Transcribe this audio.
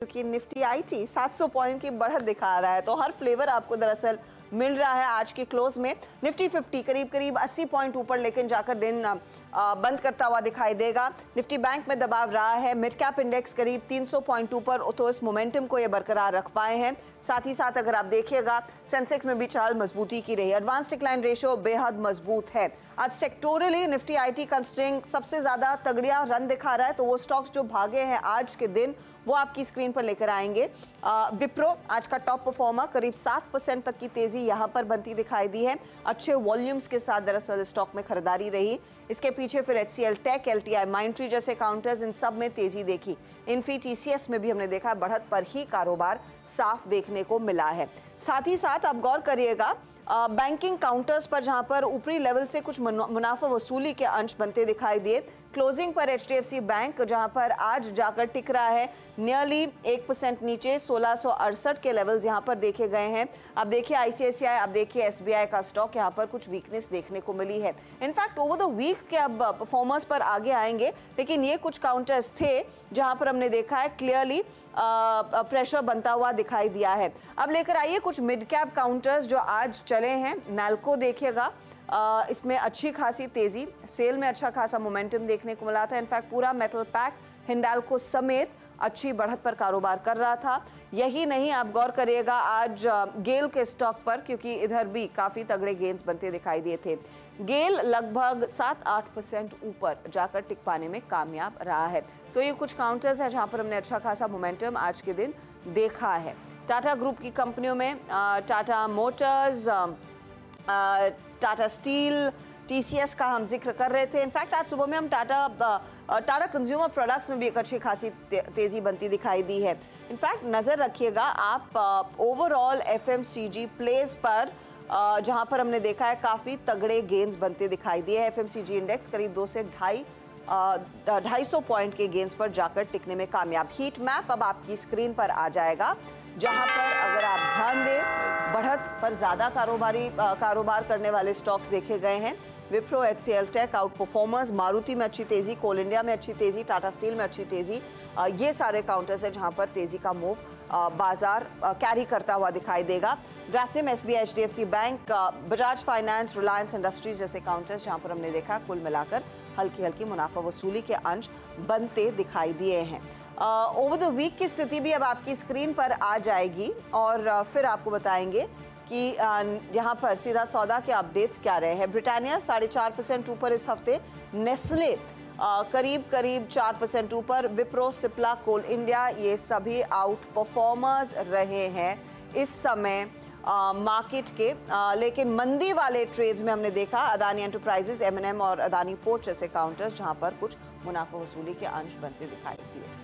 क्योंकि Nifty IT 700 point की बढ़त दिखा रहा है, तो हर फ्लेवर आपको दरअसल मिल रहा है। आज के क्लोज में निफ्टी 50 करीब 80 पॉइंट ऊपर लेकिन जाकर दिन बंद करता हुआ दिखाई देगा। निफ्टी बैंक में दबाव रहा है। मिड कैप इंडेक्स करीब 300 पॉइंट ऊपर, तो इस मोमेंटम को ये बरकरार रख पाए हैं। साथ ही साथ अगर आप देखिएगा सेंसेक्स में भी चाल मजबूती की रही। एडवांस डिक्लाइन रेशियो बेहद मजबूत है। आज सेक्टोरली निफ्टी आईटी कंस्ट्रेंग सबसे ज्यादा तगड़िया रन दिखा रहा है, तो वो स्टॉक्स जो भागे हैं आज के दिन वो आपकी स्क्रीन पर लेकर आएंगे। विप्रो आज का टॉप परफॉर्मर, करीब 7% तक की तेजी यहां पर बनती दिखाई दी है। अच्छे वॉल्यूम्स के साथ दरअसल स्टॉक में खरीदारी रही। इसके पीछे फिर एचसीएल टेक, एलटीआई माइंडट्री जैसे काउंटर्स, इन सब में तेजी देखी। इन्फी टीसीएस में भी हमने देखा बढ़त पर ही कारोबार साफ देखने को मिला है। साथ ही साथ आप गौर करिएगा बैंकिंग काउंटर्स पर, जहां पर ऊपरी लेवल से कुछ मुनाफा वसूली के अंश बनते दिखाई दिए। क्लोजिंग पर एचडीएफसी बैंक जहां पर आज जाकर टिक रहा है नियरली 1% नीचे, 1668 के लेवल्स यहां पर देखे गए हैं। अब देखिए आईसीआईसीआई, अब देखिए एसबीआई का स्टॉक, यहां पर कुछ वीकनेस देखने को मिली है। इनफैक्ट ओवर द वीक के अब परफॉर्मर्स पर आगे आएंगे, लेकिन ये कुछ काउंटर्स थे जहां पर हमने देखा है क्लियरली प्रेशर बनता हुआ दिखाई दिया है। अब लेकर आइए कुछ मिड कैप काउंटर्स जो आज चले हैं। नैल्को देखिएगा, इसमें अच्छी खासी तेजी, सेल में अच्छा खासा मोमेंटम देखने को मिला था। इनफैक्ट पूरा मेटल पैक हिंडाल्को समेत अच्छी बढ़त पर कारोबार कर रहा था। यही नहीं, आप गौर करिएगा आज गेल के स्टॉक पर, क्योंकि इधर भी काफी तगड़े गेन्स बनते दिखाई दिए थे। गेल लगभग 7-8% ऊपर जाकर टिक पाने में कामयाब रहा है। तो ये कुछ काउंटर्स है जहां पर हमने अच्छा खासा मोमेंटम आज के दिन देखा है। टाटा ग्रुप की कंपनियों में Tata Motors, Tata steel, TCS का हम जिक्र कर रहे थे। इनफैक्ट आज सुबह में हम टाटा कंज्यूमर प्रोडक्ट्स में भी एक अच्छी खासी तेजी बनती दिखाई दी है। इनफैक्ट नज़र रखिएगा आप ओवरऑल एफएमसीजी प्लेस पर, जहां पर हमने देखा है काफ़ी तगड़े गेन्स बनते दिखाई दिए। एफएमसीजी इंडेक्स करीब 2 से 250 पॉइंट के गेन्स पर जाकर टिकने में कामयाब। हीट मैप अब आपकी स्क्रीन पर आ जाएगा, जहां पर अगर आप ध्यान दें बढ़त पर ज़्यादा कारोबार करने वाले स्टॉक्स देखे गए हैं। Wipro, HCL tech outperformers, Maruti में अच्छी तेजी, कोल इंडिया में अच्छी तेजी, टाटा स्टील में अच्छी तेजी। ये सारे काउंटर्स है जहां पर तेजी का मूव बाजार कैरी करता हुआ दिखाई देगा। Grasim, SBI, HDFC bank, Bajaj finance, Reliance industries जैसे काउंटर्स जहां पर हमने देखा कुल मिलाकर हल्की मुनाफा वसूली के अंश बनते दिखाई दिए हैं। ओवर द वीक की स्थिति भी अब आपकी स्क्रीन पर आ जाएगी और फिर आपको बताएंगे कि यहाँ पर सीधा सौदा के अपडेट्स क्या रहे हैं। ब्रिटानिया 4.5% ऊपर इस हफ्ते, नेस्ले करीब 4% ऊपर, विप्रो, सिप्ला, कोल इंडिया ये सभी आउट परफॉर्मर्स रहे हैं इस समय मार्केट के। लेकिन मंदी वाले ट्रेड्स में हमने देखा अदानी एंटरप्राइजेस, एमएनएम और अदानी पोर्ट जैसे काउंटर्स जहां पर कुछ मुनाफा वसूली के अंश बनते दिखाई दिए।